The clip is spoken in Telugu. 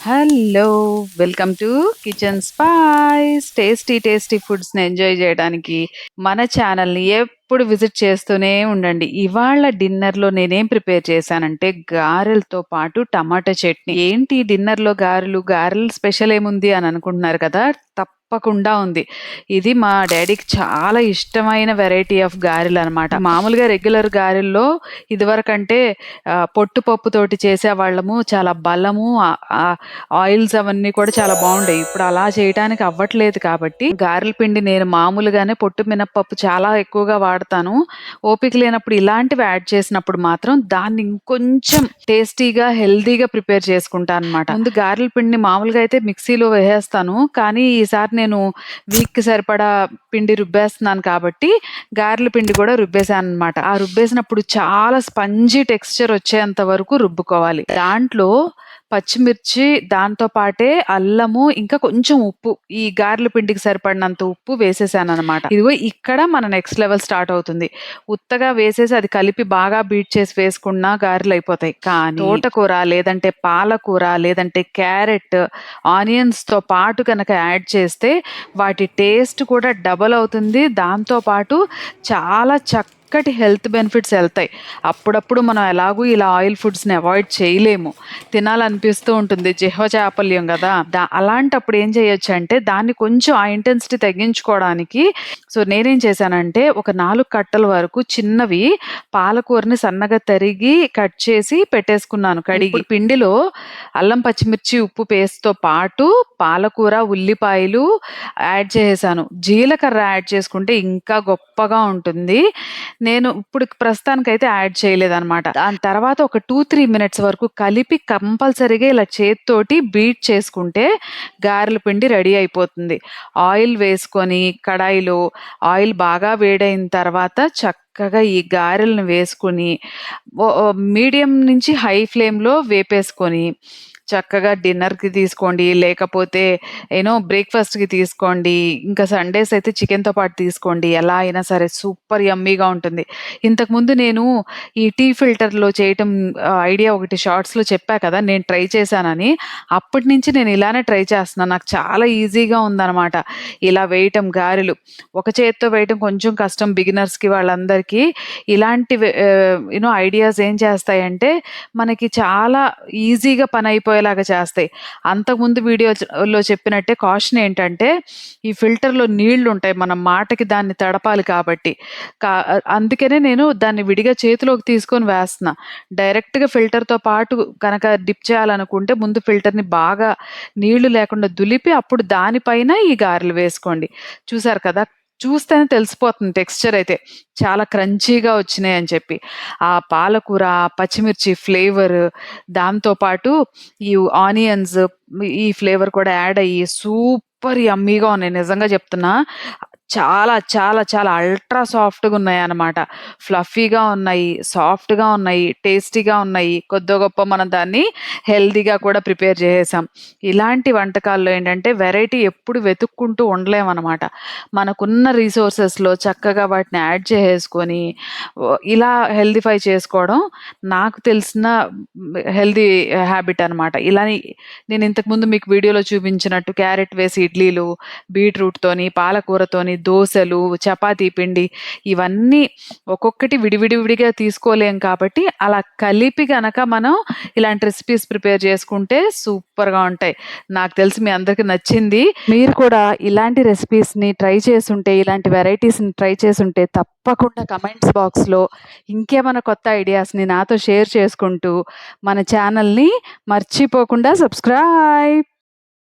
Hello! Welcome to Kitchen Spice. Tasty ఫుడ్స్‌ని ఎంజాయ్ జేయడానికి మన ఛానల్‌ని ఎప్పుడు విజిట్ చేస్తూనే ఉండండి. ఇవాళ డిన్నర్‌లో నేనేం ప్రిపేర్ చేశానంటే గారెలతో పాటు టమాటా చట్నీ. ఏంటి డిన్నర్‌లో గారెలు, గారెలు స్పెషల్ ఏముంది అని అనుకుంటున్నారు కదా! తప్పకుండా ఉంది. ఇది మా డ్యాడీకి చాలా ఇష్టమైన వెరైటీ ఆఫ్ గారెలనమాట. మామూలుగా రెగ్యులర్ గారెల్లో ఇదివరకంటే పొట్టు పప్పుతోటి చేసేవాళ్ళము. చాలా బలము ఆహ్, ఆయిల్స్ అవన్నీ కూడా చాలా బావుండేయి. ఇప్పుడు అలా చేయటానికి అవ్వట్లేదు కాబట్టి, గారెల పిండి నేను మామూలుగానే పొట్టు మినపప్పు చాలా ఎక్కువగా వాడతాను. ఓపిక లేనప్పుడు ఇలాంటివి యాడ్ చేసినప్పుడు మాత్రం దాన్ని ఇంకొంచెం టేస్టీగా, హెల్తీగా ప్రిపేర్ చేసుకుంటాననమాట. ముందు గారెల పిండిని మామూలుగా అయితే మిక్సీలో వేసేస్తాను. కానీ ఈసారి నేను వీక్‌కి సరిపడా పిండి రుబ్బేస్తున్నాను కాబట్టి, గారెల పిండి కూడా రుబ్బేసాననమాట. ఆ రుబ్బేసినప్పుడు చాలా స్పంజీ టెక్స్చర్ వచ్చేంత వరకు రుబ్బుకోవాలి. దాంట్లో పచ్చిమిర్చి, దాంతో పాటే అల్లము, ఇంకా కొంచెం ఉప్పు, ఈ గారెల పిండికి సరిపడినంత ఉప్పు వేసేసాననమాట. ఇదిగో ఇక్కడ మన నెక్స్ట్ లెవెల్ స్టార్ట్ అవుతుంది. ఉత్తగా వేసేసి అది కలిపి బాగా బీట్ చేసి వేసుకున్నా గారెలయిపోతాయి. కానీ తోటకూర, లేదంటే పాలకూర, లేదంటే క్యారెట్, ఆనియన్స్‌తో పాటు గనక యాడ్ చేస్తే వాటి టేస్ట్ కూడా డబల్ అవుతుంది. దాంతో పాటు చాలా చక్కటి హెల్త్ బెనిఫిట్స్ ఎళ్తాయి. అప్పుడప్పుడు మనం ఎలాగూ ఇలా ఆయిల్ ఫుడ్స్‌ని అవాయిడ్ చేయలేము. తినాలనిపిస్తూ ఉంటుంది. జిహ్వ చాపల్యం గదా! అలాంటప్పుడు ఏం చేయొచ్చంటే దాన్ని కొంచెం ఆ ఇంటెన్సిటీ తగ్గించుకోవడానికి నేనేం చేశానంటే ఒక 4 కట్టల వరకు చిన్నవి పాలకూరని సన్నగా తరిగి కట్ చేసి పెట్టేసుకున్నాను కడిగి. ఇప్పుడు పిండిలో అల్లం, పచ్చిమిర్చి, ఉప్పు పేస్ట్‌తో పాటు పాలకూర, ఉల్లిపాయలు యాడ్ చేసేసాను. జీలకర్ర యాడ్ చేసుకుంటే ఇంకా గొప్పగా ఉంటుంది. నేను ఇప్పుడు ప్రస్తుతానికైతే యాడ్ చేయలేదనమాట. దాని తర్వాత ఒక 2, 3 మినిట్స్ వరకు కలిపి కంపల్సరీగా ఇలా చేత్తోటి బీట్ చేసుకుంటే గారెల పిండి రెడీ అయిపోతుంది. ఆయిల్ వేసుకొని కడాయిలో ఆయిల్ బాగా వేడైన తర్వాత చక్కగా ఈ గారెలను వేసుకొని మీడియం నుంచి హై ఫ్లేమ్‌లో వేపేసుకొని చక్కగా డిన్నర్‌కి తీసుకోండి. లేకపోతే బ్రేక్‌ఫాస్ట్‌కి తీసుకోండి. ఇంకా సండేస్ అయితే చికెన్‌తో పాటు తీసుకోండి. ఎలా అయినా సరే సూపర్ యమ్మీగా ఉంటుంది. ఇంతకుముందు నేను ఈ టీ ఫిల్టర్‌లో చేయటం ఐడియా ఒకటి షార్ట్స్‌లో చెప్పా కదా! నేను ట్రై చేశానని. అప్పటి నుంచి నేను ఇలానే ట్రై చేస్తున్నాను. నాకు చాలా ఈజీగా ఉందనమాట. ఇలా వేయటం గారెలు. ఒక చేత్తో వేయటం కొంచెం కష్టం బిగినర్స్‌కి వాళ్ళందరికీ. ఇలాంటివి ఐడియాస్ ఏం చేస్తాయంటే మనకి చాలా ఈజీగా పనయిపోయేలాగా చేస్తాయి. అంతకుముందు వీడియోలో చెప్పినట్టే కాషన్ ఏంటంటే, ఈ ఫిల్టర్‌లో నీళ్లుంటాయి. మనం మాటకి దాన్ని తడపాలి కాబట్టి. అందుకనే నేను దాన్ని విడిగా చేతిలోకి తీసుకొని వేస్తున్నా. డైరెక్ట్‌గా ఫిల్టర్‌తో పాటు గనక డిప్ చేయాలనుకుంటే ముందు ఫిల్టర్‌ని బాగా నీళ్లు లేకుండా దులిపి అప్పుడు దాని పైన ఈ గారెలు వేసుకోండి. చూసారు కదా! చూస్తేనే తెలిసిపోతుంది టెక్స్చర్ అయితే. చాలా క్రంచీగా వచ్చినాయని చెప్పి. ఆ పాలకూర, పచ్చిమిర్చి ఫ్లేవర్ దాంతో పాటు ఈ ఆనియన్స్ ఈ ఫ్లేవర్ కూడా యాడ్ అయ్యి సూపర్ యమ్మీగా ఉన్నాయి. నిజంగా చెప్తున్నా. చాలా, చాలా, చాలా అల్ట్రా సాఫ్ట్‌గా ఉన్నాయన్నమాట. ఫ్లఫీగా ఉన్నాయి, సాఫ్ట్‌గా ఉన్నాయి, టేస్టీగా ఉన్నాయి. కొద్దో గొప్పో మనం దాన్ని హెల్తీగా కూడా ప్రిపేర్ చేసేసాం. ఇలాంటి వంటకాల్లో ఏంటంటే వెరైటీ ఎప్పుడు వెతుక్కుంటూ ఉండలేమనమాట. మనకున్న రిసోర్సెస్‌లో చక్కగా వాటిని యాడ్ చేసేసుకొని ఇలా హెల్తీఫై చేసుకోవడం నాకు తెలిసిన హెల్తీ హ్యాబిట్ అనమాట. నేను ఇంతకుముందు మీకు వీడియోలో చూపించినట్టు క్యారెట్ వేసి ఇడ్లీలు, బీట్రూట్‌తోని, పాలకూరతోని దోసలు, చపాతీ పిండి ఇవన్నీ ఒక్కొక్కటి విడివిడిగా తీసుకోలేం కాబట్టి అలా కలిపి గనక మనం ఇలాంటి రెసిపీస్ ప్రిపేర్ చేసుకుంటే సూపర్‌గా ఉంటాయి. నాకు తెలిసి మీ అందరికి నచ్చింది. మీరు కూడా ఇలాంటి రెసిపీస్‌ని ట్రై చేసుంటే, ఇలాంటి వెరైటీస్‌ని ట్రై చేసుంటే తప్పకుండా కమెంట్స్ బాక్స్‌లో ఇంకేమైనా కొత్త ఐడియాస్‌ని నాతో షేర్ చేసుకుంటూ మన ఛానల్‌ని మర్చిపోకుండా సబ్స్క్రైబ్.